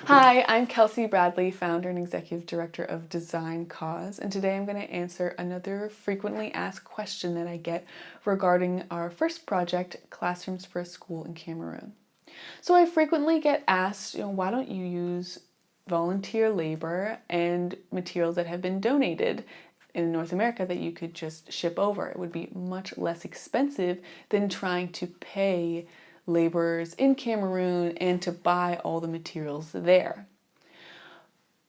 Hi, I'm Kelsey Bradley, founder and executive director of Design Cause, and today I'm going to answer another frequently asked question that I get regarding our first project, Classrooms for a School in Cameroon. So I frequently get asked, why don't you use volunteer labor and materials that have been donated in North America that you could just ship over? It would be much less expensive than trying to pay laborers in Cameroon and to buy all the materials there.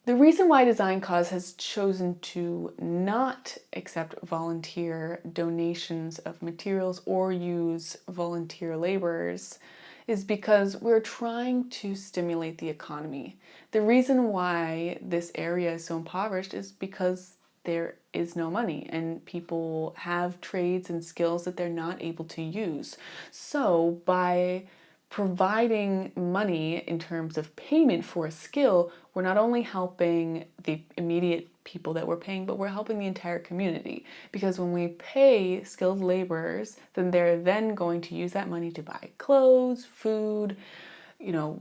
The reason why Design Cause has chosen to not accept volunteer donations of materials or use volunteer laborers is because we're trying to stimulate the economy. The reason why this area is so impoverished is because there is no money and people have trades and skills that they're not able to use. So by providing money in terms of payment for a skill, we're not only helping the immediate people that we're paying, but we're helping the entire community. Because when we pay skilled laborers, then they're then going to use that money to buy clothes, food,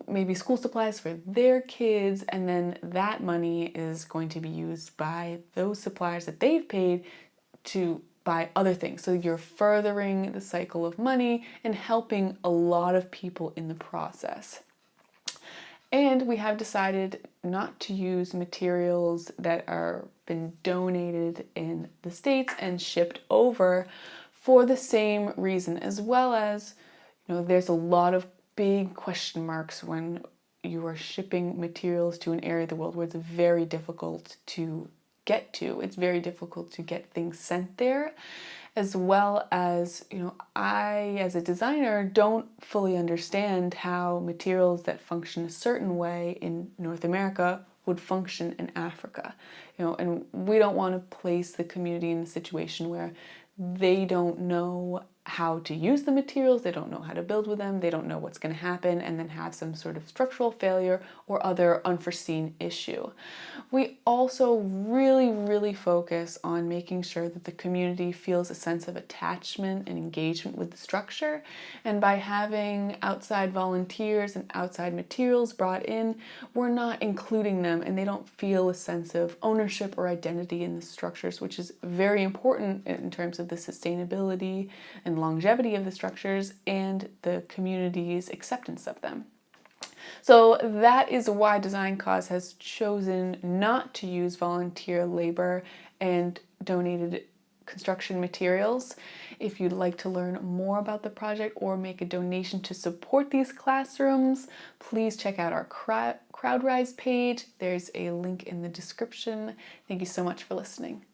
maybe school supplies for their kids, and then that money is going to be used by those suppliers that they've paid to buy other things. So you're furthering the cycle of money and helping a lot of people in the process. And we have decided not to use materials that are been donated in the States and shipped over for the same reason, as well as, there's a lot of big question marks when you are shipping materials to an area of the world where it's very difficult to get to. It's very difficult to get things sent there, as well as, I, as a designer, don't fully understand how materials that function a certain way in North America would function in Africa. And we don't want to place the community in a situation where they don't know how to use the materials, they don't know how to build with them, they don't know what's going to happen, and then have some sort of structural failure or other unforeseen issue. We also really focus on making sure that the community feels a sense of attachment and engagement with the structure, and by having outside volunteers and outside materials brought in, we're not including them and they don't feel a sense of ownership or identity in the structures, which is very important in terms of the sustainability and longevity of the structures and the community's acceptance of them. So that is why Design Cause has chosen not to use volunteer labor and donated construction materials. If you'd like to learn more about the project or make a donation to support these classrooms, please check out our CrowdRise page. There's a link in the description. Thank you so much for listening.